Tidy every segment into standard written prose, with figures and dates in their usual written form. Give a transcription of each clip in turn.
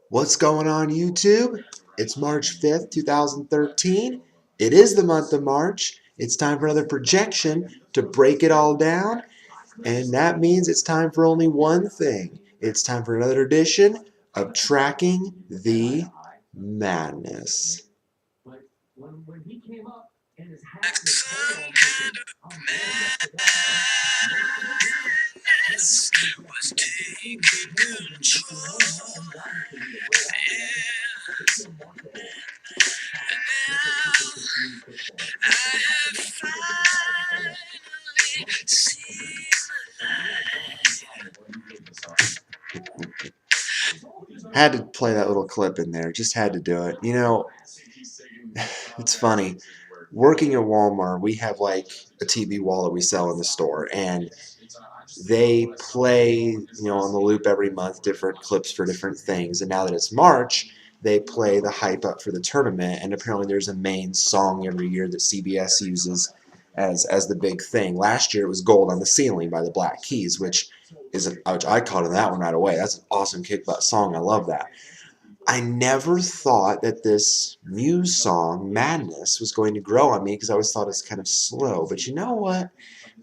What's going on, YouTube? It's March 5th, 2013. It is the month of March. It's time for another projection to break it all down. And that means it's time for only one thing. It's time for another edition of Tracking the Madness. Was taking control. I have finally seen the light. Had to play that little clip in there. Just had to do it. You know, it's funny. Working at Walmart, we have like a TV wall that we sell in the store, and they play, on the loop every month, different clips for different things. And now that it's March, they play the hype up for the tournament, and apparently there's a main song every year that CBS uses as the big thing. Last year it was "Gold on the Ceiling" by the Black Keys, which I caught on that one right away. That's an awesome kick butt song. I love that. I never thought that this Muse song, Madness, was going to grow on me because I always thought it's kind of slow. But you know what?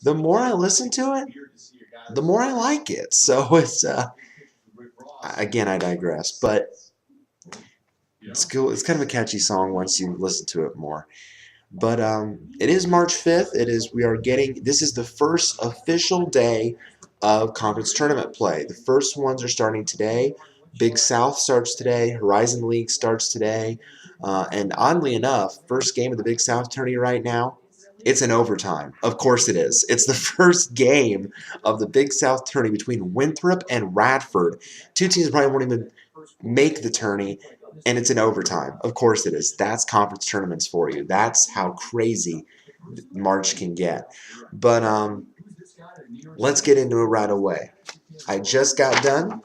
The more I listen to it, the more I like it. So it's, again, I digress. But it's cool. It's kind of a catchy song once you listen to it more. But it is March 5th. This is the first official day of conference tournament play. The first ones are starting today. Big South starts today. Horizon League starts today. And oddly enough, first game of the Big South tourney right now, it's in overtime. Of course it is. It's the first game of the Big South tourney between Winthrop and Radford. Two teams probably won't even make the tourney, and it's in overtime. Of course it is. That's conference tournaments for you. That's how crazy March can get. But let's get into it right away. I just got done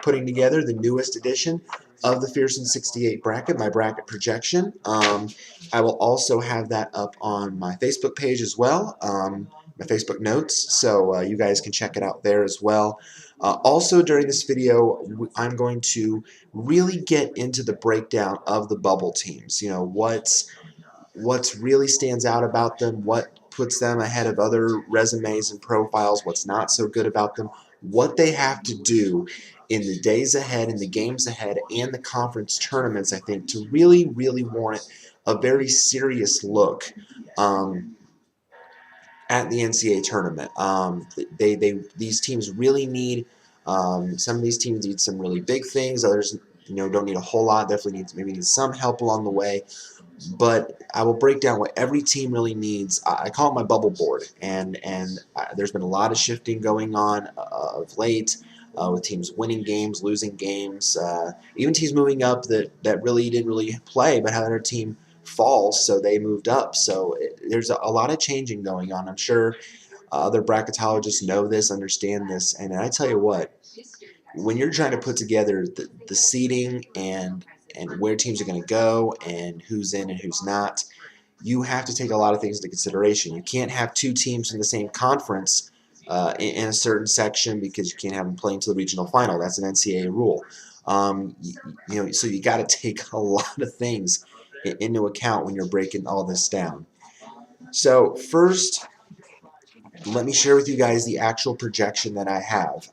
putting together the newest edition of the Fearsome 68 bracket, my bracket projection. I will also have that up on my Facebook page as well, my Facebook notes, so you guys can check it out there as well. Also, during this video, I'm going to really get into the breakdown of the bubble teams. What's really stands out about them, what puts them ahead of other resumes and profiles, what's not so good about them, what they have to do in the days ahead, in the games ahead, and the conference tournaments, I think, to really, really warrant a very serious look at the NCAA tournament. These teams really need, some of these teams need some really big things, others don't need a whole lot, definitely need some help along the way. But I will break down what every team really needs. I call it my bubble board, and there's been a lot of shifting going on of late, with teams winning games, losing games, even teams moving up that really didn't really play but had their team fall, so they moved up. So there's a lot of changing going on. I'm sure other bracketologists know this, understand this, and I tell you what, when you're trying to put together the seeding and where teams are going to go and who's in and who's not, you have to take a lot of things into consideration. You can't have two teams in the same conference in a certain section because you can't have them playing to the regional final. That's an NCAA rule. So you got to take a lot of things into account when you're breaking all this down. So first, let me share with you guys the actual projection that I have.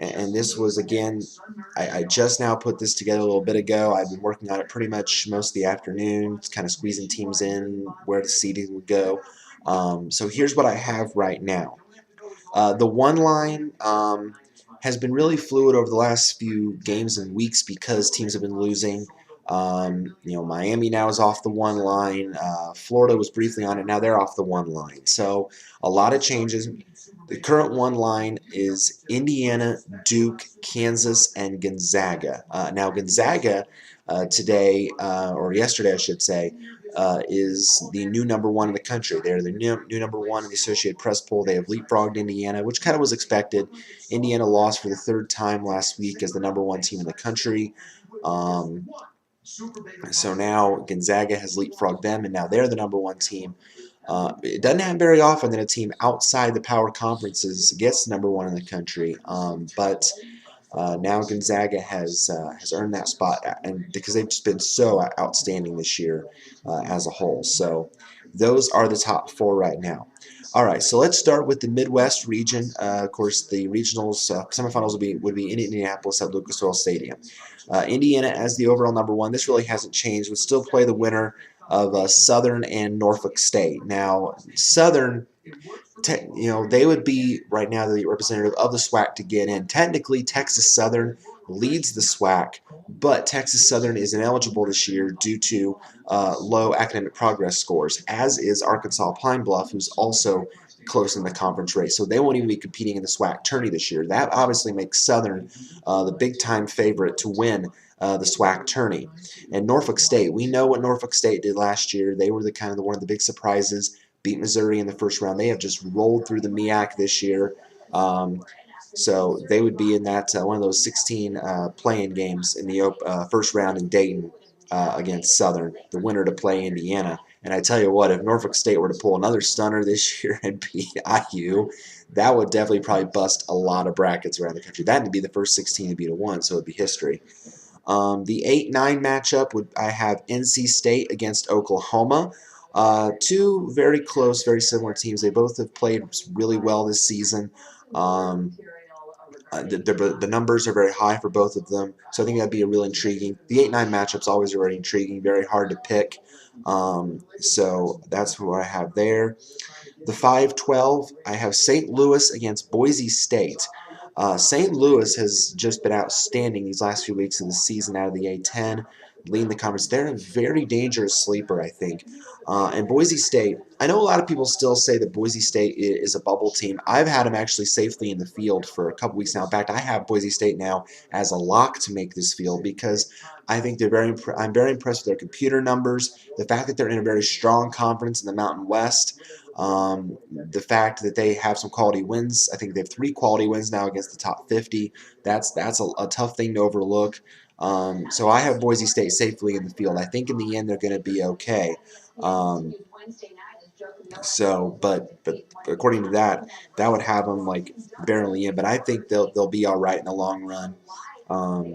And this was, again, I just now put this together a little bit ago. I've been working on it pretty much most of the afternoon, kind of squeezing teams in, where the seeding would go. So here's what I have right now. The one line has been really fluid over the last few games and weeks because teams have been losing. Miami now is off the one line. Florida was briefly on it. Now they're off the one line. So a lot of changes. The current one line is Indiana, Duke, Kansas, and Gonzaga. Now Gonzaga today, or yesterday I should say, is the new #1 in the country. They're the new #1 in the Associated Press poll. They have leapfrogged Indiana, which kind of was expected. Indiana lost for the third time last week as the #1 team in the country. So now Gonzaga has leapfrogged them, and now they're the #1 team. It doesn't happen very often that a team outside the power conferences gets #1 in the country, but Now Gonzaga has earned that spot, and because they've just been so outstanding this year as a whole. So those are the top four right now. All right, so let's start with the Midwest region. Of course, the regionals semifinals would be in Indianapolis at Lucas Oil Stadium. Indiana as the overall number one. This really hasn't changed. Would still play the winner of Southern and Norfolk State. Now Southern, they would be right now the representative of the SWAC to get in. Technically, Texas Southern leads the SWAC, but Texas Southern is ineligible this year due to low academic progress scores, as is Arkansas Pine Bluff, who's also close in the conference race. So they won't even be competing in the SWAC tourney this year. That obviously makes Southern the big-time favorite to win the SWAC tourney. And Norfolk State, we know what Norfolk State did last year. They were one of the big surprises. Beat Missouri in the first round. They have just rolled through the MEAC this year. So they would be in that one of those 16 play-in games in the first round in Dayton against Southern, the winner to play Indiana. And I tell you what, if Norfolk State were to pull another stunner this year and beat IU, that would definitely probably bust a lot of brackets around the country. That would be the first 16 to beat a one, so it would be history. The 8-9 matchup I have NC State against Oklahoma. Two very close, very similar teams. They both have played really well this season. Um, the numbers are very high for both of them, so I think that'd be a real intriguing. The 8-9 matchups always are very intriguing, very hard to pick. So that's what I have there. The 5-12, I have St. Louis against Boise State. St. Louis has just been outstanding these last few weeks of the season out of the A10, leading the conference. They're a very dangerous sleeper, I think. And Boise State, I know a lot of people still say that Boise State is a bubble team. I've had them actually safely in the field for a couple weeks now. In fact, I have Boise State now as a lock to make this field because I think I'm very impressed with their computer numbers, the fact that they're in a very strong conference in the Mountain West. The fact that they have some quality wins. I think they have 3 quality wins now against the top 50. That's a tough thing to overlook. So I have Boise State safely in the field. I think in the end they're going to be okay. Um, but according to that, that would have them like barely in. But I think they'll be all right in the long run. Um,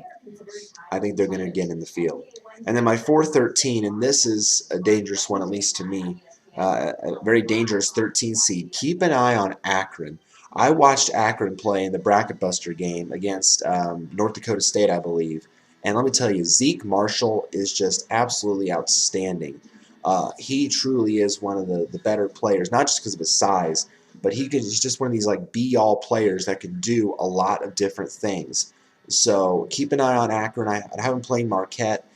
I think they're going to get in the field. And then my 4-13, and this is a dangerous one, at least to me, a very dangerous 13 seed. Keep an eye on Akron. I watched Akron play in the Bracket Buster game against North Dakota State, I believe. And let me tell you, Zeke Marshall is just absolutely outstanding. He truly is one of the better players, not just because of his size, but he's just one of these like be-all players that can do a lot of different things. So keep an eye on Akron. I have them playing Marquette.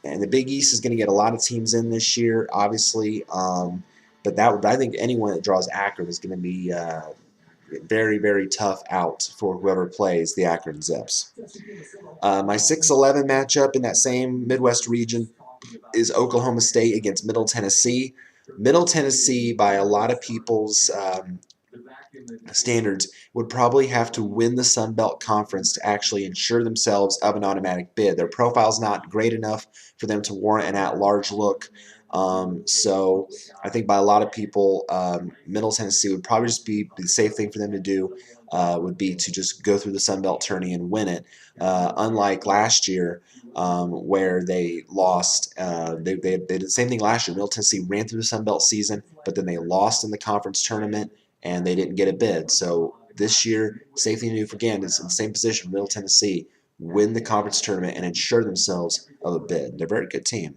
And the Big East is going to get a lot of teams in this year, obviously. But I think anyone that draws Akron is going to be very, very tough out for whoever plays the Akron Zips. My 6-11 matchup in that same Midwest region is Oklahoma State against Middle Tennessee. Middle Tennessee, by a lot of people's standards, would probably have to win the Sun Belt Conference to actually ensure themselves of an automatic bid. Their profile's not great enough for them to warrant an at-large look. So I think by a lot of people, Middle Tennessee would probably just be the safe thing for them to do. Would be to just go through the Sun Belt tourney and win it. Unlike last year, where they lost. They did the same thing last year. Middle Tennessee ran through the Sun Belt season, but then they lost in the conference tournament and they didn't get a bid. So this year, same thing to do for again is in the same position. Middle Tennessee win the conference tournament and ensure themselves of a bid. They're a very good team.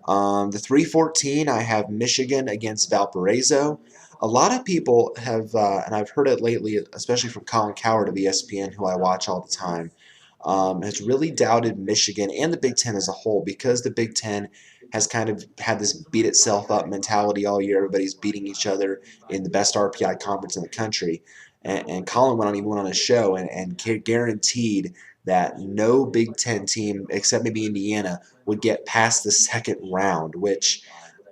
The 3-14, I have Michigan against Valparaiso. A lot of people have, and I've heard it lately, especially from Colin Coward of ESPN, who I watch all the time, has really doubted Michigan and the Big Ten as a whole because the Big Ten has kind of had this beat itself up mentality all year. Everybody's beating each other in the best RPI conference in the country. And Colin went on a show and guaranteed that no Big Ten team, except maybe Indiana, would get past the second round, which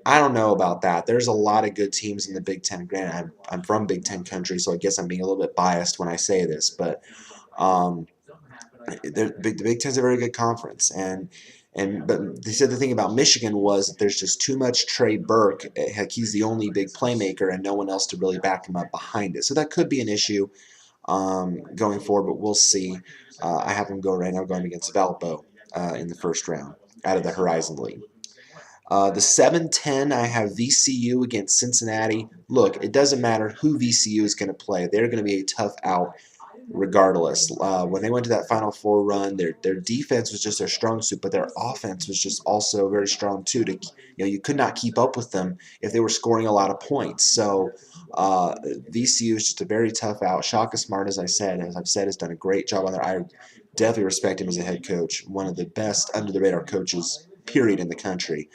I don't know about that. There's a lot of good teams in the Big Ten. Granted, I'm from Big Ten country, so I guess I'm being a little bit biased when I say this, but the Big Ten's a very good conference, but they said the thing about Michigan was that there's just too much Trey Burke. Heck, he's the only big playmaker and no one else to really back him up behind it. So that could be an issue. going forward, but we'll see. I have them go right now going against Valpo in the first round out of the Horizon League. The 7-10, I have VCU against Cincinnati. Look, it doesn't matter who VCU is going to play. They're going to be a tough out regardless. When they went to that Final Four run, their defense was just their strong suit, but their offense was just also very strong too. You could not keep up with them if they were scoring a lot of points. So VCU is just a very tough out. Shaka Smart, as I've said, has done a great job on there. I definitely respect him as a head coach. One of the best under the radar coaches, period, in the country.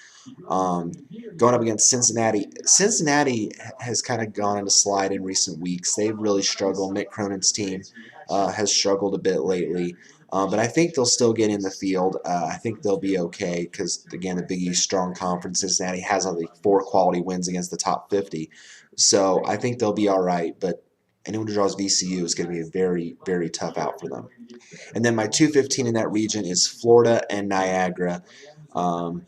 Um, Going up against Cincinnati. Cincinnati has kind of gone on a slide in recent weeks. They've really struggled. Mick Cronin's team has struggled a bit lately. But I think they'll still get in the field. I think they'll be okay because, again, the Big East strong conference. Cincinnati has only 4 quality wins against the top 50. So I think they'll be all right. But anyone who draws VCU is going to be a very, very tough out for them. And then my 215 in that region is Florida and Niagara. Um,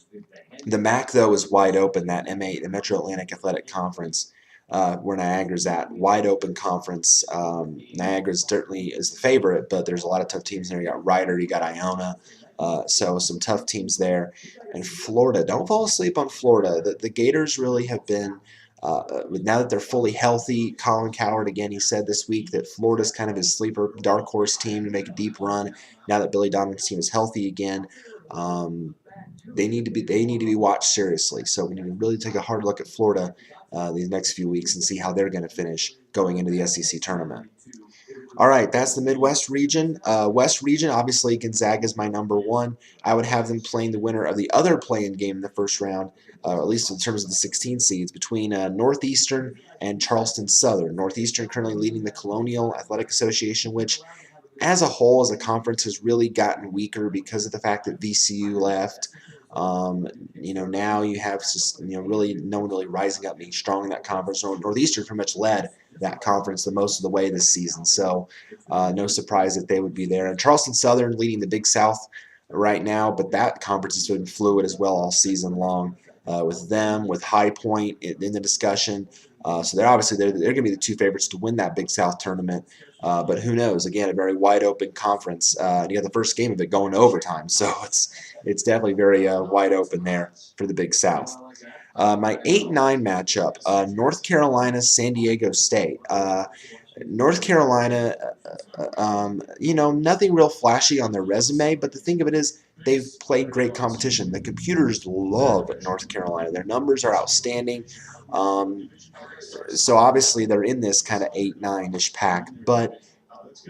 the MAC, though, is wide open. That M8, the Metro Atlantic Athletic Conference, where Niagara's at, wide open conference. Niagara certainly is the favorite, but there's a lot of tough teams there. You got Rider, you got Iona, so some tough teams there. And Florida, don't fall asleep on Florida. The Gators really have been, now that they're fully healthy. Colin Cowherd, again, he said this week that Florida's kind of his sleeper dark horse team to make a deep run now that Billy Donovan's team is healthy again. They need to be watched seriously. So we need to really take a hard look at Florida these next few weeks and see how they're going to finish going into the SEC tournament. All right, that's the Midwest region. West region, obviously Gonzaga is my number one. I would have them playing the winner of the other play-in game in the first round, at least in terms of the 16 seeds, between Northeastern and Charleston Southern. Northeastern currently leading the Colonial Athletic Association, which as a whole, as a conference, has really gotten weaker because of the fact that VCU left. Now you have just, really no one really rising up, being strong in that conference. Northeastern pretty much led that conference the most of the way this season, so no surprise that they would be there. And Charleston Southern leading the Big South right now, but that conference has been fluid as well all season long. With them, with High Point in the discussion, so they're going to be the two favorites to win that Big South tournament. But who knows? Again, a very wide open conference. And you got the first game of it going to overtime, so it's definitely very wide open there for the Big South. My 8-9 matchup: North Carolina, San Diego State. North Carolina, nothing real flashy on their resume, but the thing of it is they've played great competition. The computers love North Carolina. Their numbers are outstanding. So obviously they're in this kind of 8-9-ish pack, but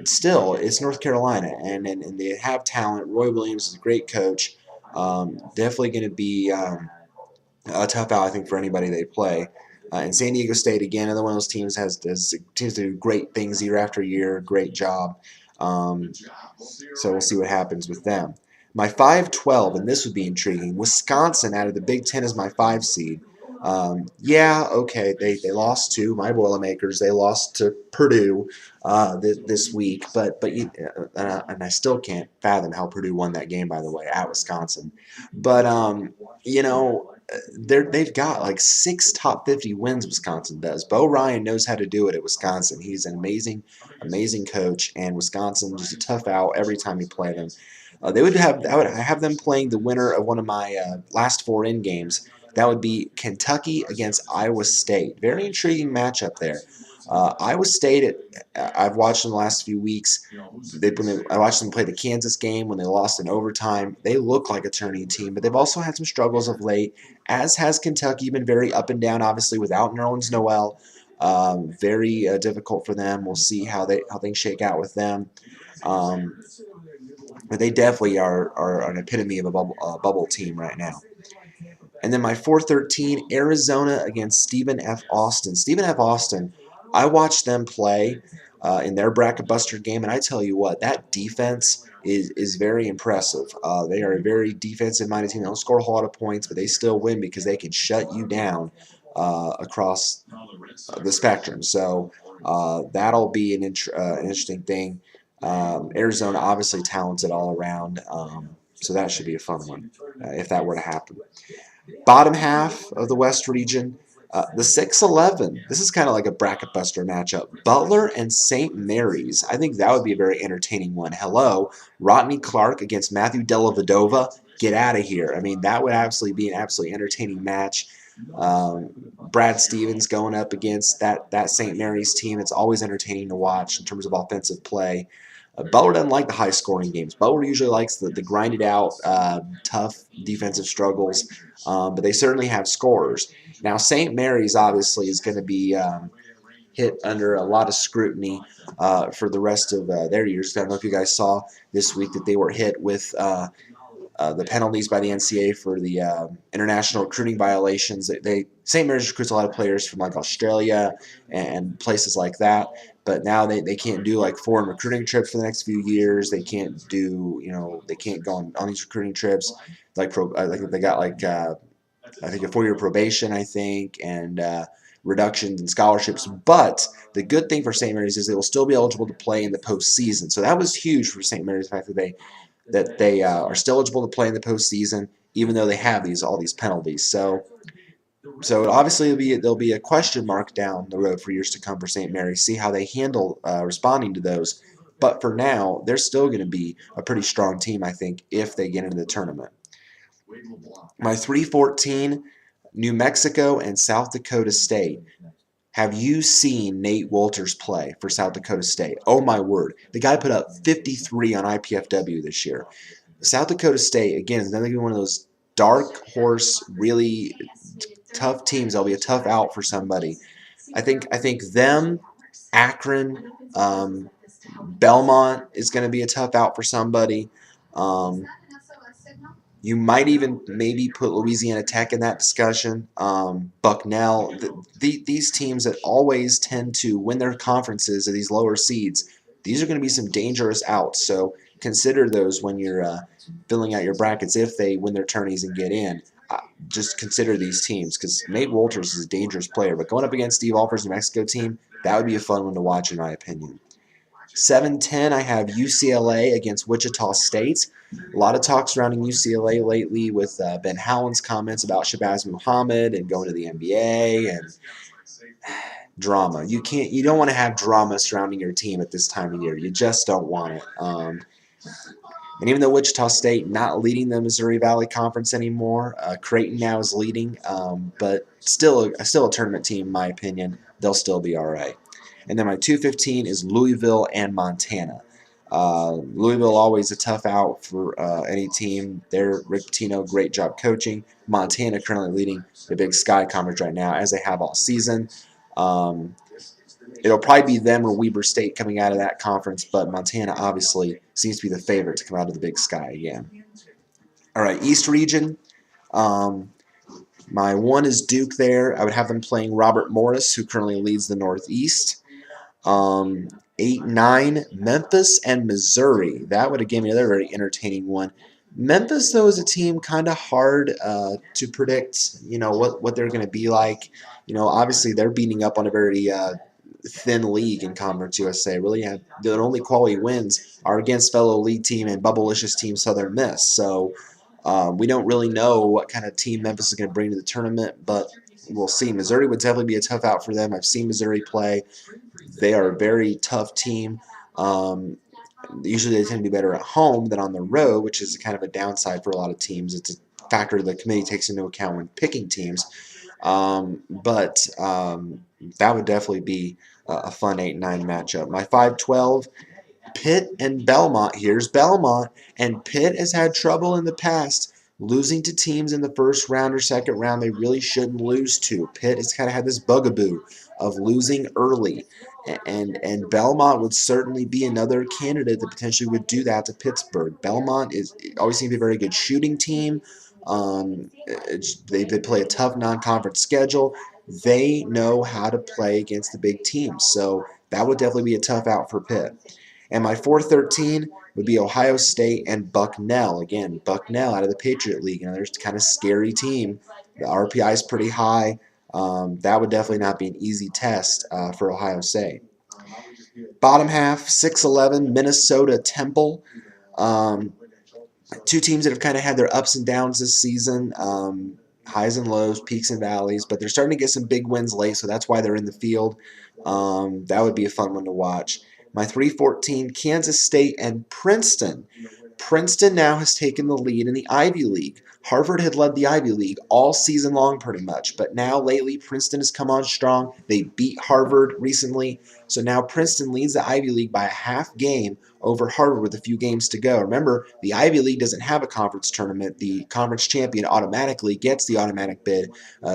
still, it's North Carolina, and they have talent. Roy Williams is a great coach. Definitely going to be a tough out, I think, for anybody they play. And San Diego State, again, another one of those teams has teams to do great things year after year. Great job. So we'll see what happens with them. My 5-12, and this would be intriguing. Wisconsin out of the Big Ten is my 5 seed. Okay, they lost to my Boilermakers. They lost to Purdue this week, and I still can't fathom how Purdue won that game. By the way, at Wisconsin, but they've got like 6 top 50 wins. Wisconsin does. Bo Ryan knows how to do it at Wisconsin. He's an amazing coach, and Wisconsin just a tough out every time you play them. I would have them playing the winner of one of my last 4 in games. That would be Kentucky against Iowa State. Very intriguing matchup there. Iowa State, I've watched in the last few weeks. I watched them play the Kansas game when they lost in overtime. They look like a turning team, but they've also had some struggles of late, as has Kentucky, been very up and down, obviously, without Nerlens Noel. Very difficult for them. We'll see how things shake out with them. But they definitely are an epitome of a bubble team right now. And then my 4-13, Arizona against Stephen F. Austin. Stephen F. Austin, I watched them play in their bracket buster game, and I tell you what, that defense is very impressive. They are a very defensive-minded team. They don't score a whole lot of points, but they still win because they can shut you down across the spectrum. So that'll be an interesting thing. Arizona, obviously talented all around, so that should be a fun one if that were to happen. Bottom half of the West region, The 6-11. This is kind of like a bracket buster matchup. Butler and St. Mary's. I think that would be a very entertaining one. Hello, Rodney Clark against Matthew Dellavedova. Get out of here. I mean, that would absolutely be an absolutely entertaining match. Um, Brad Stevens going up against that St. Mary's team. It's always entertaining to watch in terms of offensive play. Butler doesn't like the high-scoring games. Butler usually likes the grinded-out, tough defensive struggles, but they certainly have scorers. Now, St. Mary's obviously is going to be hit under a lot of scrutiny for the rest of their years. I don't know if you guys saw this week that they were hit with the penalties by the NCAA for the international recruiting violations. St. Mary's recruits a lot of players from like Australia and places like that, but now they can't do like foreign recruiting trips for the next few years. They can't do they can't go on these recruiting trips like they got like I think a 4-year probation, I think, and reductions in scholarships. But the good thing for St. Mary's is they will still be eligible to play in the postseason. So that was huge for St. Mary's, the fact that they are still eligible to play in the postseason, even though they have all these penalties. So obviously there'll be a question mark down the road for years to come for St. Mary's. See how they handle responding to those. But for now, they're still going to be a pretty strong team, I think, if they get into the tournament. My 314, New Mexico and South Dakota State. Have you seen Nate Wolters play for South Dakota State? Oh my word. The guy put up 53 on IPFW this year. South Dakota State, again, is another one of those dark horse, really tough teams. That'll be a tough out for somebody. I think them, Akron, Belmont is going to be a tough out for somebody. Um, you might even maybe put Louisiana Tech in that discussion. Bucknell, these teams that always tend to win their conferences at these lower seeds, these are going to be some dangerous outs. So consider those when you're filling out your brackets. If they win their tourneys and get in, just consider these teams because Nate Wolters is a dangerous player. But going up against Steve Alford's New Mexico team, that would be a fun one to watch in my opinion. 7-10, I have UCLA against Wichita State. A lot of talk surrounding UCLA lately with Ben Howland's comments about Shabazz Muhammad and going to the NBA and drama. You don't want to have drama surrounding your team at this time of year. You just don't want it. And even though Wichita State not leading the Missouri Valley Conference anymore, Creighton now is leading, but still a tournament team in my opinion. They'll still be all right. And then my 215 is Louisville and Montana. Louisville always a tough out for any team. They're Rick Pitino, great job coaching. Montana currently leading the Big Sky Conference right now, as they have all season. It'll probably be them or Weber State coming out of that conference, but Montana obviously seems to be the favorite to come out of the Big Sky again. All right, East Region. My one is Duke there. I would have them playing Robert Morris, who currently leads the Northeast. 8-9, Memphis and Missouri. That would have given me another very entertaining one. Memphis, though, is a team kind of hard to predict, what they're going to be like. Obviously they're beating up on a very thin league in Conference USA. Really, their only quality wins are against fellow league team and Bubblicious team Southern Miss. So we don't really know what kind of team Memphis is going to bring to the tournament, but we'll see. Missouri would definitely be a tough out for them. I've seen Missouri play. They are a very tough team. Usually they tend to be better at home than on the road, which is kind of a downside for a lot of teams. It's a factor the committee takes into account when picking teams. But that would definitely be a fun 8-9 matchup. My 5-12, Pitt and Belmont. Here's Belmont, and Pitt has had trouble in the past losing to teams in the first round or second round they really shouldn't lose to. Pitt has kind of had this bugaboo of losing early, and Belmont would certainly be another candidate that potentially would do that to Pittsburgh. Belmont always seems to be a very good shooting team. They play a tough non-conference schedule. They know how to play against the big teams, so that would definitely be a tough out for Pitt. And my 4-13 would be Ohio State and Bucknell. Again, Bucknell out of the Patriot League, another kind of scary team. The RPI is pretty high. That would definitely not be an easy test for Ohio State. Bottom half, 6-11, Minnesota Temple. Two teams that have kind of had their ups and downs this season. highs and lows, peaks and valleys, but they're starting to get some big wins late, so that's why they're in the field. That would be a fun one to watch. My 314, Kansas State and Princeton. Princeton now has taken the lead in the Ivy League. Harvard had led the Ivy League all season long pretty much, but now lately Princeton has come on strong. They beat Harvard recently, so now Princeton leads the Ivy League by a half game over Harvard with a few games to go. Remember, the Ivy League doesn't have a conference tournament. The conference champion automatically gets the automatic bid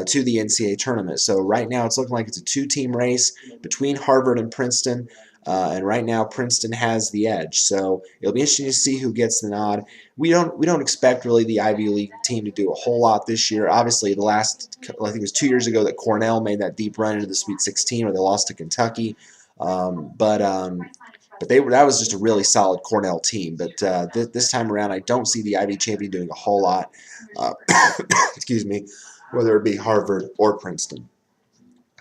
to the NCAA tournament. So right now it's looking like it's a two-team race between Harvard and Princeton. And right now, Princeton has the edge, so it'll be interesting to see who gets the nod. We don't expect really the Ivy League team to do a whole lot this year. Obviously, the last I think it was 2 years ago that Cornell made that deep run into the Sweet 16 where they lost to Kentucky, but that was just a really solid Cornell team. But this time around, I don't see the Ivy champion doing a whole lot. Excuse me, whether it be Harvard or Princeton.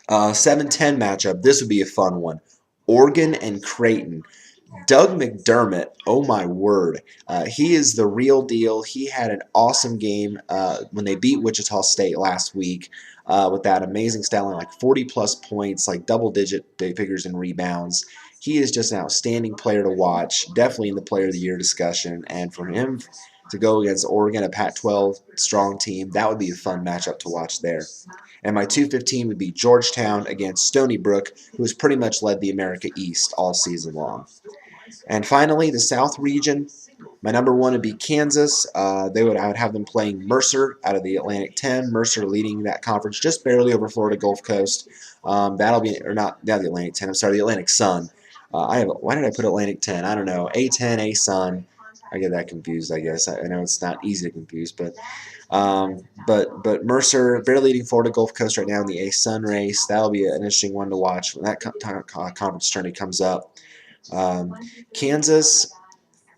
7-10 matchup. This would be a fun one. Oregon and Creighton. Doug McDermott, oh my word, he is the real deal. He had an awesome game when they beat Wichita State last week with that amazing stat line, like 40-plus points, like double-digit figures in rebounds. He is just an outstanding player to watch, definitely in the Player of the Year discussion, and for him to go against Oregon, a Pac-12 strong team, that would be a fun matchup to watch there. And my 215 would be Georgetown against Stony Brook, who has pretty much led the America East all season long. And finally, the South region. My number one would be Kansas. I would have them playing Mercer out of the Atlantic 10. Mercer leading that conference just barely over Florida Gulf Coast. That'll be, or not the Atlantic 10. I'm sorry, the Atlantic Sun. Why did I put Atlantic 10? I don't know. A10, A Sun. I get that confused, I guess. I know it's not easy to confuse, but Mercer, barely leading Florida Gulf Coast right now in the A Sun race. That'll be an interesting one to watch when that conference tourney comes up. Kansas,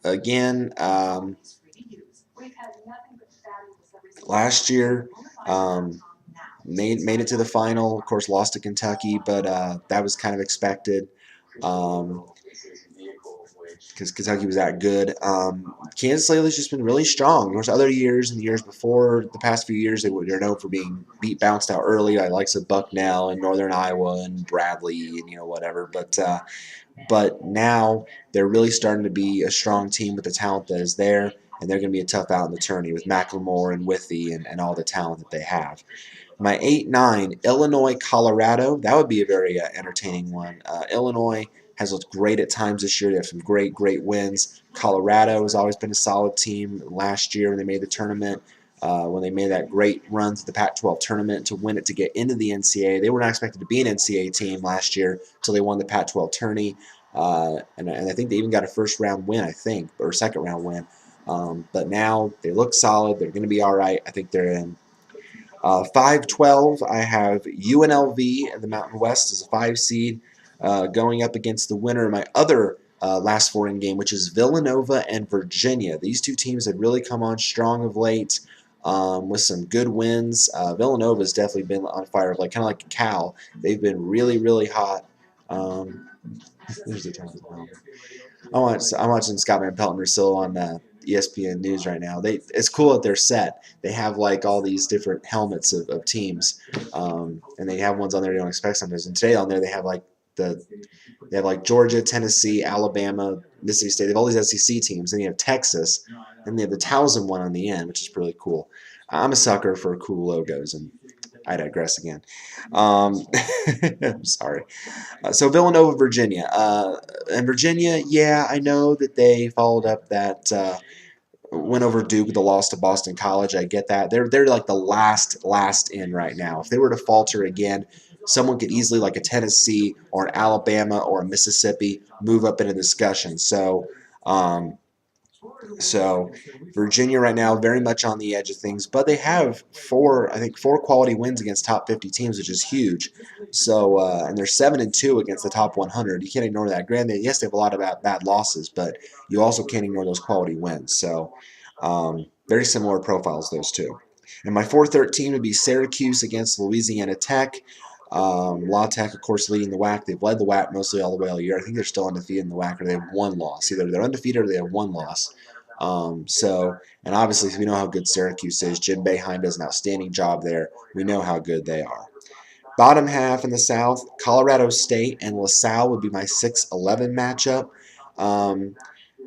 again, last year made it to the final. Of course, lost to Kentucky, but that was kind of expected because Kentucky was that good. Kansas lately has just been really strong. There's other years and the years before, the past few years, they're known for being bounced out early by likes of Bucknell and Northern Iowa and Bradley and whatever. But now they're really starting to be a strong team with the talent that is there, and they're going to be a tough out in the tourney with McLemore and Withy and all the talent that they have. My 8-9, Illinois, Colorado. That would be a very entertaining one. Illinois has looked great at times this year. They have some great wins. Colorado has always been a solid team. Last year when they made the tournament, when they made that great run to the Pac-12 tournament to win it to get into the NCAA. They were not expected to be an NCAA team last year until they won the Pac-12 tourney. And I think they even got a first-round win, or second-round win. But now they look solid. They're going to be all right. I think they're in. 5-12, I have UNLV in the Mountain West as a 5 seed going up against the winner of my other last four-in game, which is Villanova and Virginia. These two teams have really come on strong of late with some good wins. Villanova has definitely been on fire, kind of like Cal. They've been really hot. There's the time. I'm watching Scott Van Pelt and Russillo on ESPN News right now. It's cool that they're set. They have all these different helmets of teams, and they have ones on there you don't expect sometimes. And today on there they have Georgia, Tennessee, Alabama, Mississippi State. They have all these SEC teams. Then you have Texas, and they have the Towson one on the end, which is really cool. I'm a sucker for cool logos, and I digress again. I'm sorry. So Villanova, Virginia. And Virginia, yeah, I know that they followed up that win over Duke with the loss to Boston College. I get that. They're like the last in right now. If they were to falter again, someone could easily, like a Tennessee or an Alabama or a Mississippi, move up in a discussion. So Virginia right now very much on the edge of things, but they have four quality wins against top 50 teams, which is huge. So and they're 7-2 against the top 100. You can't ignore that. Granted, yes, they have a lot of bad losses, but you also can't ignore those quality wins. So very similar profiles, those two. And my 4-13 would be Syracuse against Louisiana Tech. La Tech, of course, leading the WAC. They've led the WAC mostly all the way all year. I think they're still undefeated in the WAC, or they have one loss. Either they're undefeated or they have one loss. And obviously we know how good Syracuse is. Jim Boeheim does an outstanding job there. We know how good they are. Bottom half in the South, Colorado State and LaSalle would be my 6-11 matchup. Um,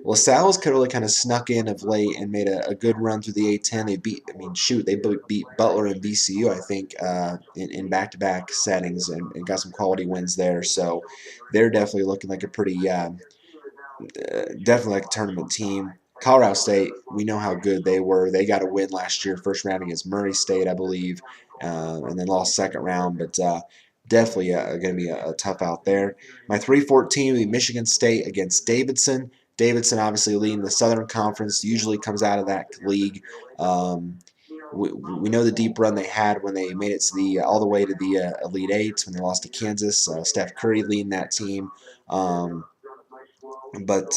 LaSalle has really kind of snuck in of late and made a good run through the A10. They beat Butler and VCU, I think, in back-to-back settings and got some quality wins there. So they're definitely looking like a definitely like a tournament team. Colorado State, we know how good they were. They got a win last year, first round against Murray State, I believe, and then lost second round. But definitely going to be a tough out there. My 3-14 will be Michigan State against Davidson. Davidson obviously leading the Southern Conference, usually comes out of that league. Um, we know the deep run they had when they made it to the all the way to the Elite Eight when they lost to Kansas. Steph Curry leading that team. Um, but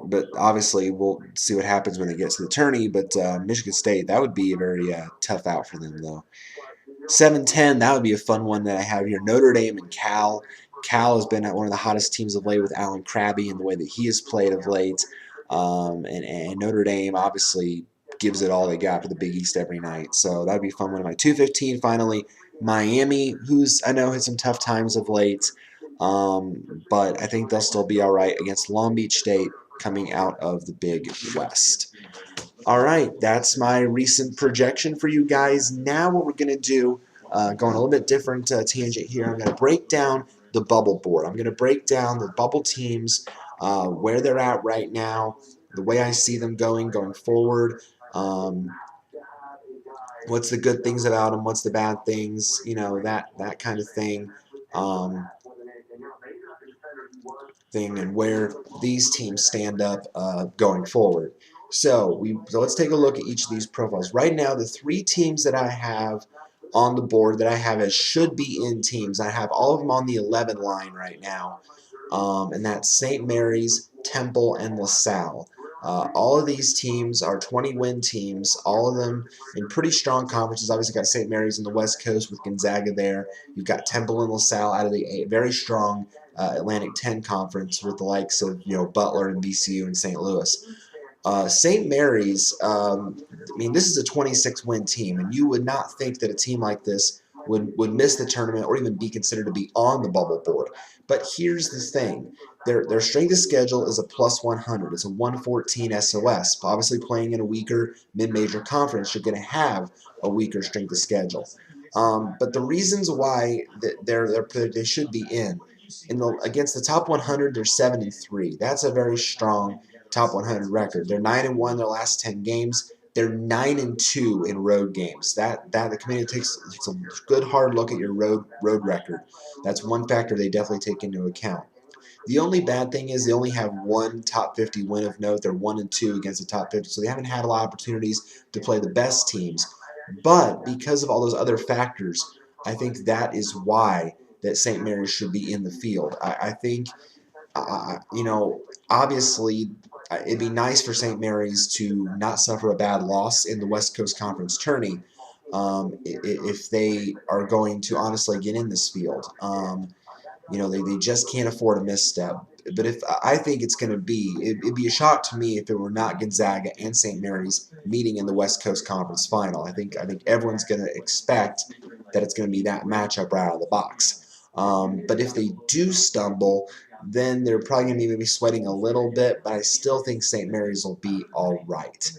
but obviously we'll see what happens when they get to the tourney. But Michigan State, that would be a very tough out for them, though. 7-10, that would be a fun one that I have here. Notre Dame and Cal. Cal has been one of the hottest teams of late with Alan Krabby and the way that he has played of late. And Notre Dame obviously gives it all they got for the Big East every night. So that would be a fun one. My 2-15, finally, Miami, who's I know had some tough times of late. But I think they'll still be all right against Long Beach State coming out of the Big West. All right, that's my recent projection for you guys. Now what we're going to do, going a little bit different tangent here, I'm going to break down the bubble board. I'm going to break down the bubble teams, where they're at right now, the way I see them going forward. What's the good things about them? What's the bad things? That kind of thing. Um, and where these teams stand up going forward. So let's take a look at each of these profiles. Right now, the three teams that I have on the board that I have as should be in teams, I have all of them on the 11 line right now, and that's St. Mary's, Temple, and LaSalle. All of these teams are 20-win teams, all of them in pretty strong conferences. Obviously, got St. Mary's in the West Coast with Gonzaga there. You've got Temple and LaSalle out of the very strong Atlantic 10 conference with the likes of Butler and VCU and St. Louis. St. Mary's, this is a 26-win team, and you would not think that a team like this would miss the tournament or even be considered to be on the bubble board. But here's the thing. Their strength of schedule is a plus 100. It's a 114 SOS. Obviously, playing in a weaker mid-major conference, you're going to have a weaker strength of schedule. But the reasons why they should be against the top 100, they're 7-3. That's a very strong top 100 record. They're 9-1 their last 10 games. They're 9-2 in road games. That the committee takes a good hard look at your road record. That's one factor they definitely take into account. The only bad thing is they only have one top 50 win of note. They're 1-2 against the top 50, so they haven't had a lot of opportunities to play the best teams. But because of all those other factors, I think that is why that St. Mary's should be in the field. I think, obviously, it'd be nice for St. Mary's to not suffer a bad loss in the West Coast Conference tourney if they are going to honestly get in this field. They just can't afford a misstep. But I think it's going to be, it'd be a shock to me if it were not Gonzaga and St. Mary's meeting in the West Coast Conference final. I think everyone's going to expect that it's going to be that matchup right out of the box. But if they do stumble, then they're probably going to be maybe sweating a little bit, but I still think St. Mary's will be all right.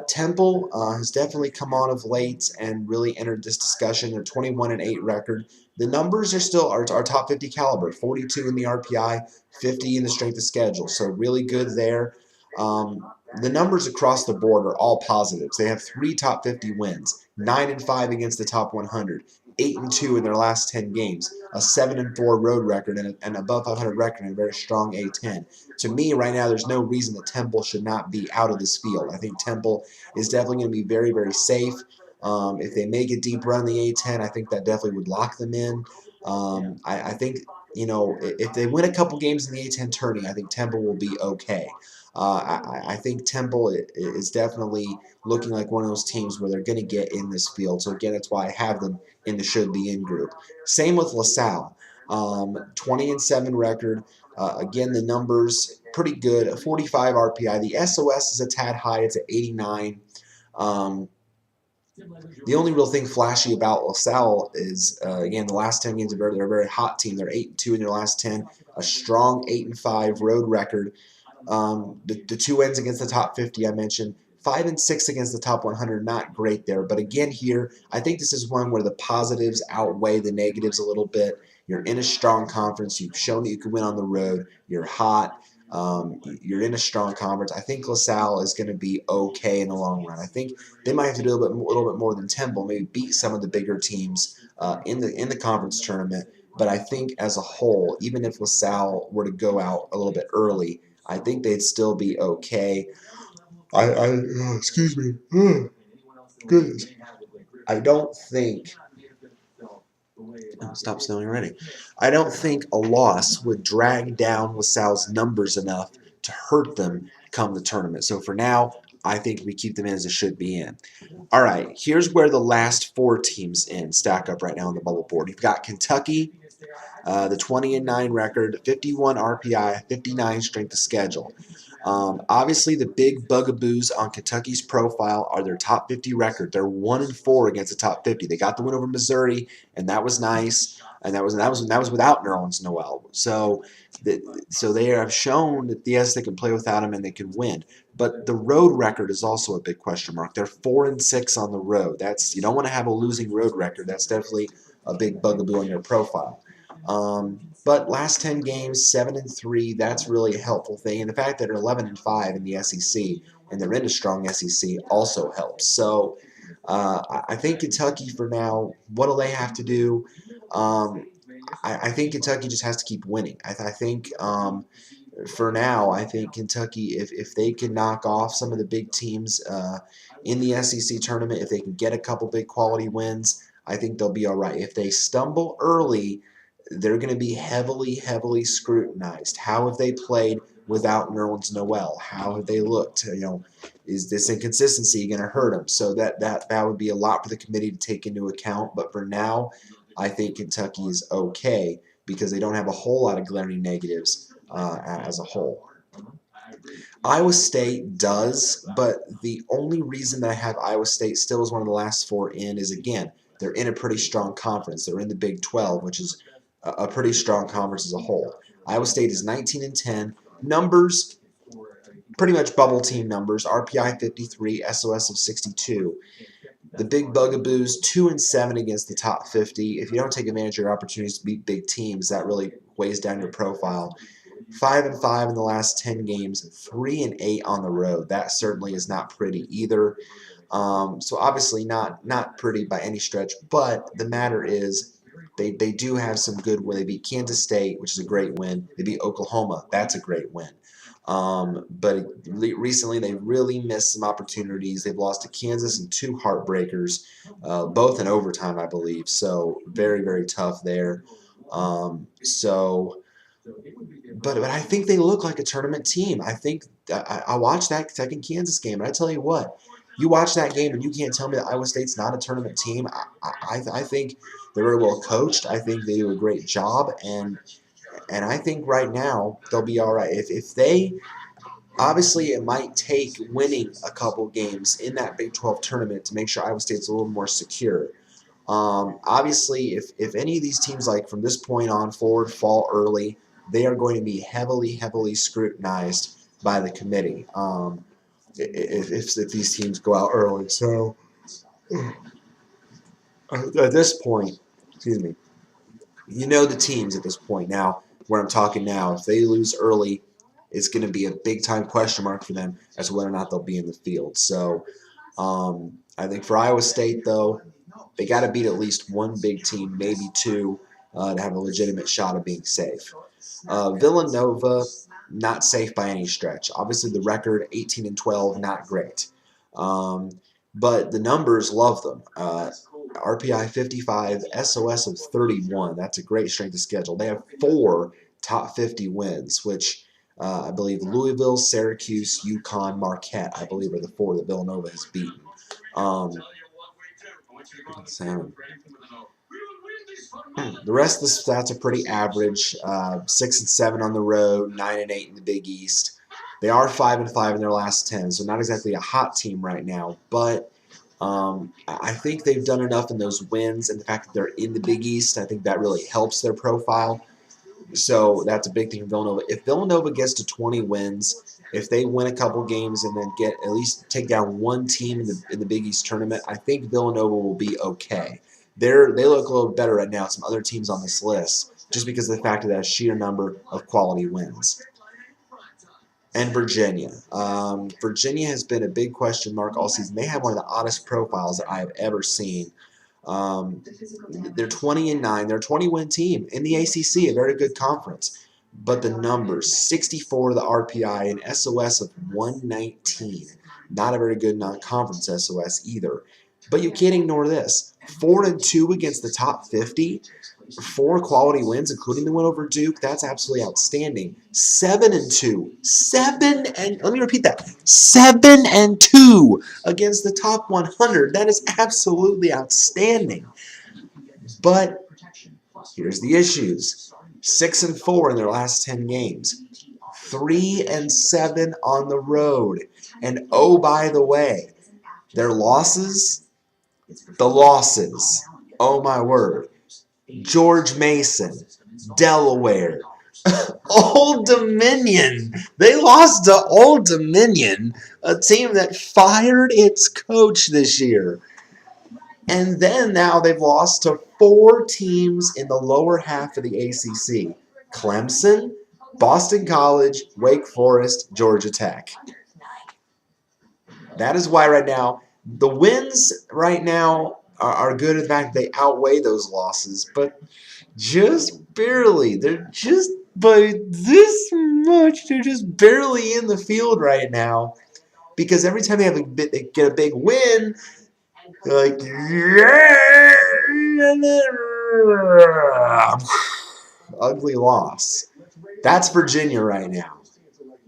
Temple has definitely come on of late and really entered this discussion. They're 21-8 record. The numbers are still our top 50 caliber, 42 in the RPI, 50 in the strength of schedule, so really good there. The numbers across the board are all positives. They have 3 top 50 wins, 9-5 against the top 100, 8-2 in their last 10 games, a 7-4 road record, and an above 500 record, and a very strong A10. To me, right now, there's no reason that Temple should not be out of this field. I think Temple is definitely going to be very, very safe. If they make a deep run in the A10, I think that definitely would lock them in. I think, if they win a couple games in the A10 tourney, I think Temple will be okay. I think Temple is definitely looking like one of those teams where they're going to get in this field. So, again, that's why I have them in the should-be-in group. Same with LaSalle. 20-7 record. Again, the numbers pretty good. 45 RPI. The SOS is a tad high. It's at 89. Um, the only real thing flashy about LaSalle is, again, the last 10 games, they're a very hot team. They're 8-2 in their last 10, a strong 8-5 road record. The two wins against the top 50 I mentioned, 5-6 against the top 100, not great there. But again, here I think this is one where the positives outweigh the negatives a little bit. You're in a strong conference. You've shown that you can win on the road. You're hot. You're in a strong conference. I think LaSalle is going to be okay in the long run. I think they might have to do a little bit more than Temple, maybe beat some of the bigger teams in the conference tournament. But I think as a whole, even if LaSalle were to go out a little bit early, I think they'd still be okay. Excuse me. Goodness. I don't think. Oh, stop snowing already. I don't think a loss would drag down LaSalle's numbers enough to hurt them come the tournament. So for now, I think we keep them in as it should be in. All right, here's where the last four teams in stack up right now on the bubble board. You've got Kentucky, the 20-9 record, 51 RPI, 59 strength of schedule. Obviously, the big bugaboos on Kentucky's profile are their top 50 record. They're 1-4 against the top 50. They got the win over Missouri, and that was nice. And that was without Nerlens Noel. So they have shown that yes, they can play without him and they can win. But the road record is also a big question mark. They're 4-6 on the road. You don't want to have a losing road record. That's definitely a big bugaboo on your profile. But last 10 games, 7-3, that's really a helpful thing. And the fact that they're 11-5 in the SEC and they're in a strong SEC also helps. So I think Kentucky for now, what do they have to do? I think Kentucky just has to keep winning. I think for now, I think Kentucky, if they can knock off some of the big teams in the SEC tournament, if they can get a couple big quality wins, I think they'll be all right. If they stumble early, they're going to be heavily, heavily scrutinized. How have they played without Nerlens Noel? How have they looked? Is this inconsistency going to hurt them? So that would be a lot for the committee to take into account. But for now, I think Kentucky is okay because they don't have a whole lot of glaring negatives as a whole. Iowa State does, but the only reason that I have Iowa State still as one of the last four in is, again, they're in a pretty strong conference. They're in the Big 12, which is a pretty strong conference as a whole. Iowa State is 19-10. Numbers, pretty much bubble team numbers. RPI 53, SOS of 62. The big bugaboos, 2-7 against the top 50. If you don't take advantage of your opportunities to beat big teams, that really weighs down your profile. 5-5 in the last 10 games, 3-8 on the road. That certainly is not pretty either. So obviously not pretty by any stretch, but the matter is they do have some good win. They beat Kansas State, which is a great win. They beat Oklahoma. That's a great win. But recently they really missed some opportunities. They've lost to Kansas and two heartbreakers, both in overtime, I believe. So very, very tough there. But I think they look like a tournament team. I think I watched that second Kansas game, and I tell you what, you watch that game and you can't tell me that Iowa State's not a tournament team. I think they're very well coached. I think they do a great job, and I think right now they'll be all right. If they obviously it might take winning a couple games in that Big 12 tournament to make sure Iowa State's a little more secure. Obviously, if any of these teams, like from this point on forward, fall early, they are going to be heavily, heavily scrutinized by the committee if these teams go out early. So at this point, excuse me, the teams at this point now, where I'm talking now, if they lose early, it's going to be a big-time question mark for them as to whether or not they'll be in the field. So I think for Iowa State, though, they got to beat at least one big team, maybe two, to have a legitimate shot of being safe. Villanova, not safe by any stretch. Obviously, the record 18-12, not great. But the numbers love them. RPI 55, SOS of 31. That's a great strength of schedule. They have 4 top 50 wins, which I believe Louisville, Syracuse, UConn, Marquette, I believe are the 4 that Villanova has beaten. The rest of the stats are pretty average. 6-7 on the road, 9-8 in the Big East. They are 5-5 in their last 10, so not exactly a hot team right now. But I think they've done enough in those wins, and the fact that they're in the Big East, I think that really helps their profile. So that's a big thing for Villanova. If Villanova gets to 20 wins, if they win a couple games and then get at least take down one team in the Big East tournament, I think Villanova will be okay. They look a little better right now than some other teams on this list, just because of the fact of that sheer number of quality wins. And Virginia. Virginia has been a big question mark all season. They have one of the oddest profiles that I have ever seen. Um, they're 20-9. They're a 20-win team in the ACC, a very good conference. But the numbers, 64 the RPI, and SOS of 119. Not a very good non-conference SOS either. But you can't ignore this. 4-2 against the top 50. 4 quality wins, including the win over Duke. That's absolutely outstanding. 7-2. Let me repeat that. 7-2 against the top 100. That is absolutely outstanding. But here's the issues. 6-4 in their last 10 games. 3-7 on the road. And oh, by the way, their losses, the losses. Oh my word. George Mason, Delaware, Old Dominion. They lost to Old Dominion, a team that fired its coach this year. And then now they've lost to 4 teams in the lower half of the ACC. Clemson, Boston College, Wake Forest, Georgia Tech. That is why right now, the wins right now are good in the fact they outweigh those losses, but just barely. They're just by this much. They're just barely in the field right now. Because every time they get a big win, they're like, yeah, ugly loss. That's Virginia right now.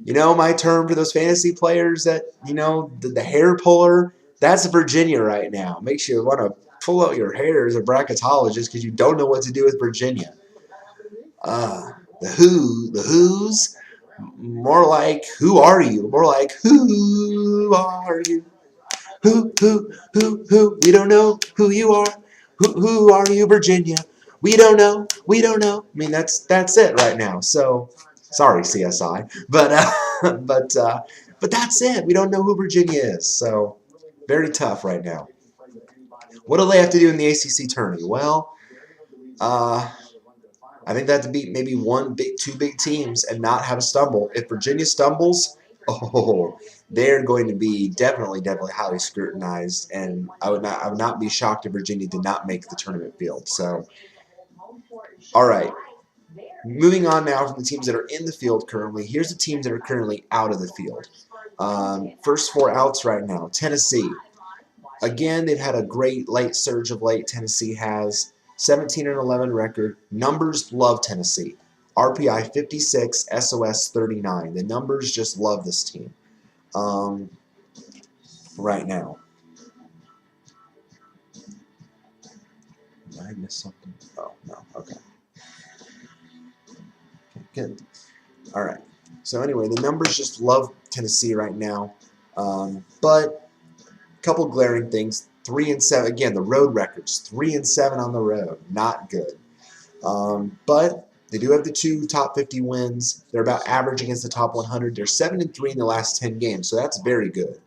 You know my term for those fantasy players that, the hair puller? That's Virginia right now. Makes you want to pull out your hair as a bracketologist because you don't know what to do with Virginia. The Who's, more like, who are you? More like, who are you? Who? We don't know who you are. Who are you, Virginia? We don't know. I mean, that's it right now. So, sorry, CSI, but that's it. We don't know who Virginia is. So, very tough right now. What do they have to do in the ACC tourney? Well, I think they have to beat maybe two big teams and not have a stumble. If Virginia stumbles, they're going to be definitely highly scrutinized, and I would not be shocked if Virginia did not make the tournament field. So, all right. Moving on now from the teams that are in the field currently, here's the teams that are currently out of the field. First 4 outs right now. Tennessee. Again, they've had a great late surge of late. Tennessee has 17-11 record. Numbers love Tennessee. RPI 56, SOS 39. The numbers just love this team right now. Did I miss something? Oh, no. Okay, good. All right. So anyway, the numbers just love Tennessee right now. But a couple glaring things. 3-7. Again, the road records. 3-7 on the road. Not good. But they do have the 2 top 50 wins. They're about average against the top 100. They're 7-3 in the last 10 games, so that's very good.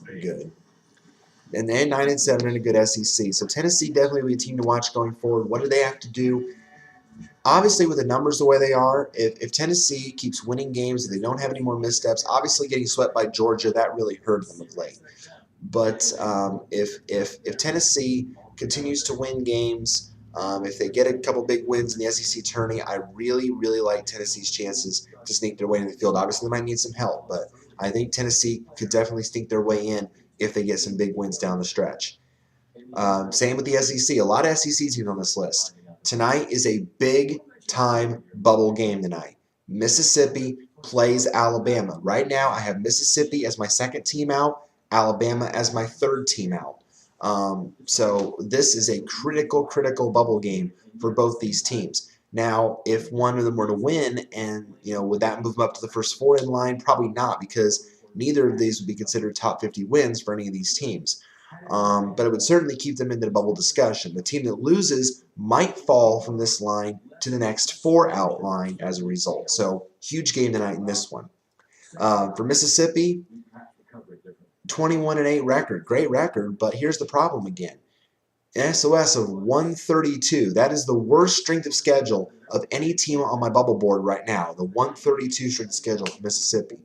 Good. And then 9-7 in a good SEC. So Tennessee definitely will be a team to watch going forward. What do they have to do? Obviously, with the numbers the way they are, if Tennessee keeps winning games, if they don't have any more missteps, obviously getting swept by Georgia, that really hurt them of late. But if Tennessee continues to win games, if they get a couple big wins in the SEC tourney, I really, really like Tennessee's chances to sneak their way into the field. Obviously, they might need some help, but I think Tennessee could definitely sneak their way in if they get some big wins down the stretch. Same with the SEC. A lot of SEC teams on this list. Tonight is a big-time bubble game tonight. Mississippi plays Alabama. Right now, I have Mississippi as my second team out, Alabama as my third team out. So this is a critical bubble game for both these teams. Now, if one of them were to win, and would that move them up to the first four in line? Probably not, because neither of these would be considered top 50 wins for any of these teams. But it would certainly keep them into the bubble discussion. The team that loses might fall from this line to the next four out line as a result. So huge game tonight in this one. For Mississippi, 21-8 record, great record, but here's the problem again. An SOS of 132. That is the worst strength of schedule of any team on my bubble board right now. The 132 strength schedule for Mississippi.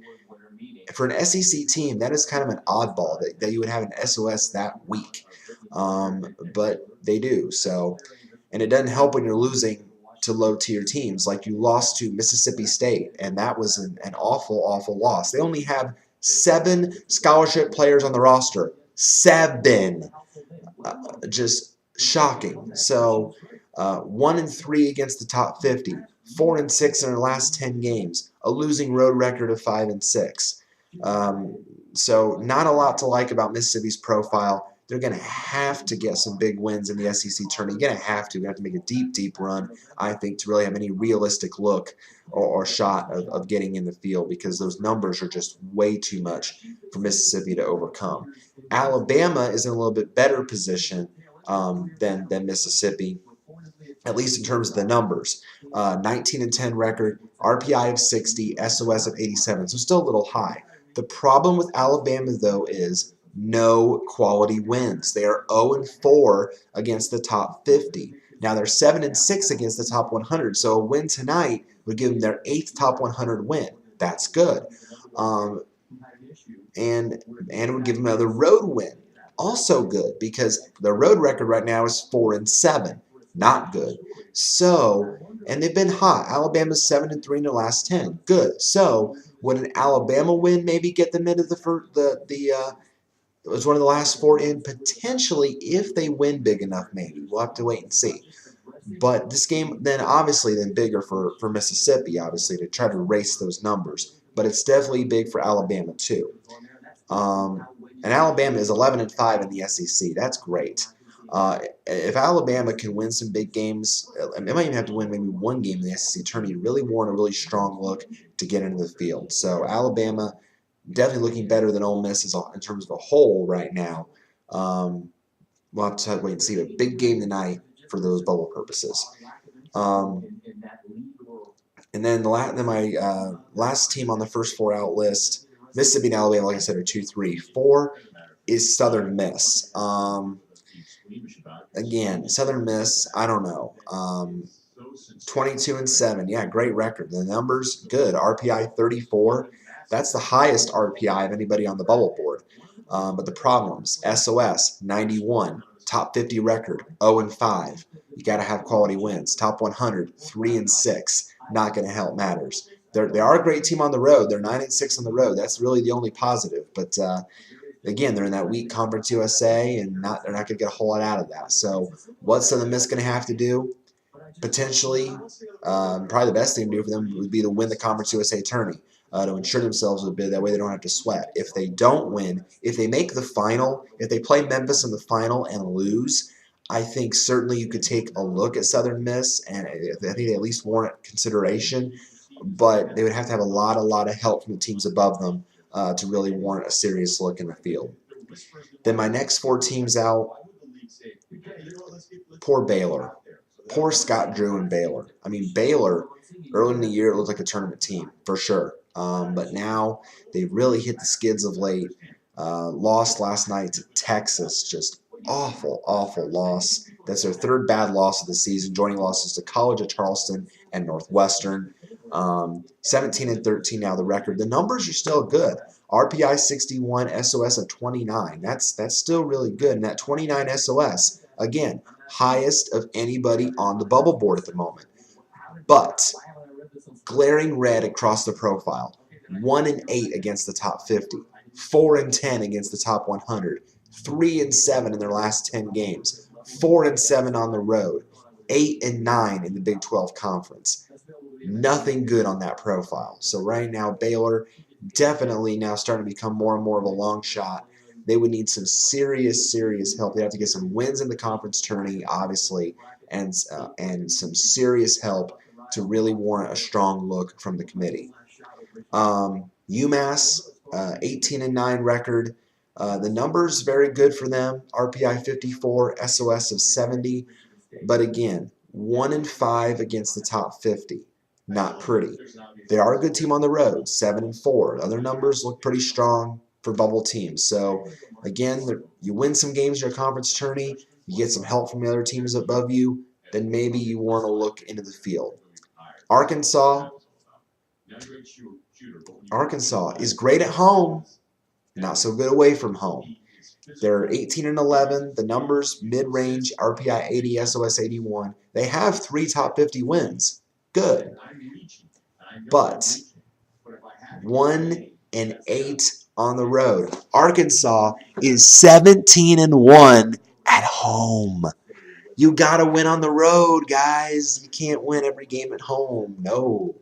For an SEC team, that is kind of an oddball that you would have an SOS that weak. But they do. So, and it doesn't help when you're losing to low-tier teams. Like you lost to Mississippi State, and that was an awful loss. They only have 7 scholarship players on the roster. 7. Just shocking. So 1-3 against the top 50, 4-6 in their last 10 games, a losing road record of 5-6. So not a lot to like about Mississippi's profile. They're going to have to get some big wins in the SEC tournament. You're going to have to make a deep run, I think, to really have any realistic look or shot of getting in the field, because those numbers are just way too much for Mississippi to overcome. Alabama is in a little bit better position than Mississippi, at least in terms of the numbers. 19-10 record, RPI of 60, SOS of 87, so still a little high. The problem with Alabama, though, is no quality wins. They are 0-4 against the top 50. Now they're 7-6 against the top 100, so a win tonight would give them their 8th top 100 win. That's good. And it would give them another road win. Also good, because their road record right now is 4-7. Not good. So, and they've been hot. Alabama's 7-3 in their last 10. Good. So, would an Alabama win maybe get them into it was one of the last 4 in? Potentially, if they win big enough, maybe. We'll have to wait and see. But this game, then bigger for Mississippi, obviously, to try to erase those numbers. But it's definitely big for Alabama, too. And Alabama is 11-5 in the SEC. That's great. If Alabama can win some big games, they might even have to win maybe one game in the SEC tournament. You really want a really strong look to get into the field. So Alabama definitely looking better than Ole Miss in terms of a whole right now. We'll have to wait and see. But big game tonight for those bubble purposes. And then my last team on the first 4 out list, Mississippi and Alabama, like I said, are 2-3. 4 is Southern Miss. Again, Southern Miss, I don't know. 22-7. Yeah, great record. The numbers, good. RPI 34. That's the highest RPI of anybody on the bubble board. But the problems, SOS 91. Top 50 record, 0-5. You got to have quality wins. Top 100, 3-6. Not going to help matters. They are a great team on the road. They're 9-6 on the road. That's really the only positive. But again, they're in that weak Conference USA, and they're not going to get a whole lot out of that. So what's Southern Miss going to have to do? Potentially, probably the best thing to do for them would be to win the Conference USA tourney to ensure themselves a bit. That way they don't have to sweat. If they don't win, if they make the final, if they play Memphis in the final and lose, I think certainly you could take a look at Southern Miss, and I think they at least warrant consideration. But they would have to have a lot of help from the teams above them to really warrant a serious look in the field. Then my next 4 teams out, poor Baylor. Poor Scott Drew and Baylor. I mean, Baylor, early in the year, it looked like a tournament team, for sure. But now they've really hit the skids of late. Lost last night to Texas. Just awful loss. That's their 3rd bad loss of the season, joining losses to College of Charleston and Northwestern. 17-13 now the record. The numbers are still good. RPI 61, SOS of 29. That's still really good. And that 29 SOS, again, highest of anybody on the bubble board at the moment. But glaring red across the profile. 1-8 against the top 50. 4-10 against the top 100. 3-7 in their last 10 games. 4-7 on the road. 8-9 in the Big 12 Conference. Nothing good on that profile. So right now, Baylor definitely now starting to become more and more of a long shot they would need some serious help. They have to get some wins in the conference tourney, obviously, and some serious help to really warrant a strong look from the committee. UMass, 18-9 record. The numbers very good for them. RPI 54, SOS of 70. But again, 1-5 against the top 50. Not pretty. They are a good team on the road, 7-4. Other numbers look pretty strong for bubble teams. So again, you win some games in your conference tourney, you get some help from the other teams above you, then maybe you want to look into the field. Arkansas is great at home, not so good away from home. They're 18-11. The numbers mid-range, RPI 80, SOS 81. They have 3 top 50 wins. Good. But 1-8 on the road. Arkansas is 17-1 at home. You got to win on the road, guys. You can't win every game at home. No.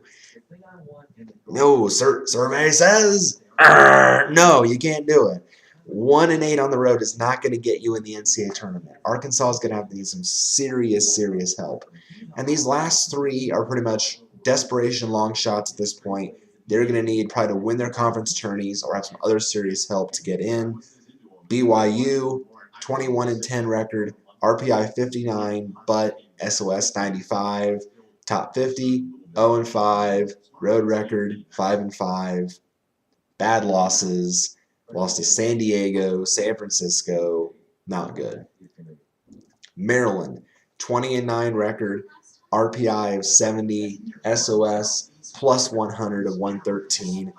No, survey says, no, you can't do it. 1-8 on the road is not going to get you in the NCAA tournament. Arkansas is going to have to need some serious help. And these last 3 are pretty much desperation long shots at this point. They're going to need probably to win their conference tourneys or have some other serious help to get in. BYU, 21-10 record, RPI 59, but SOS 95, top 50, 0-5, road record 5-5, bad losses, lost to San Diego, San Francisco, not good. Maryland, 20-9 record, RPI of 70, SOS plus 100 of 113,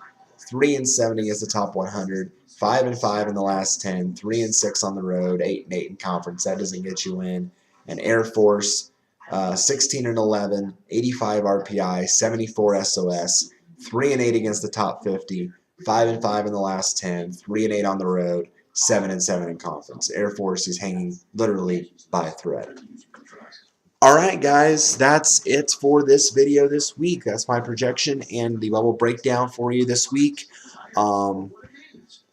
3-7 against the top 100, 5-5 in the last 10, 3-6 on the road, 8-8 in conference. That doesn't get you in. And Air Force, 16-11, 85 RPI, 74 SOS, 3-8 against the top 50, 5-5 in the last 10, 3-8 on the road, 7-7 in conference. Air Force is hanging literally by a thread. All right, guys, that's it for this video this week. That's my projection and the bubble breakdown for you this week. And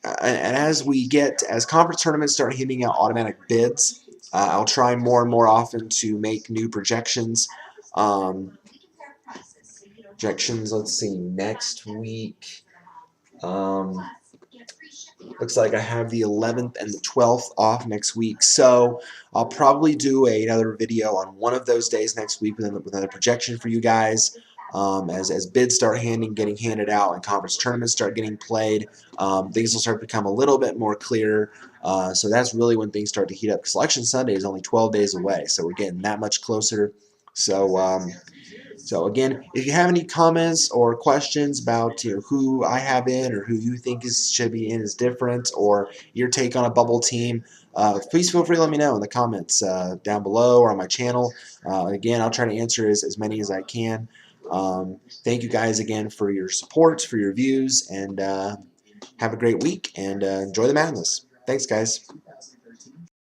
as conference tournaments start handing out automatic bids, I'll try more and more often to make new projections. Let's see, next week. Looks like I have the 11th and the 12th off next week, so I'll probably do another video on one of those days next week with another projection for you guys. As bids start getting handed out and conference tournaments start getting played, things will start to become a little bit more clear. So that's really when things start to heat up. Selection Sunday is only 12 days away, so we're getting that much closer. So again, if you have any comments or questions about who I have in or who you think should be in is different, or your take on a bubble team, please feel free to let me know in the comments down below or on my channel. Again, I'll try to answer as many as I can. Thank you guys again for your support, for your views, and have a great week and enjoy the madness. Thanks, guys.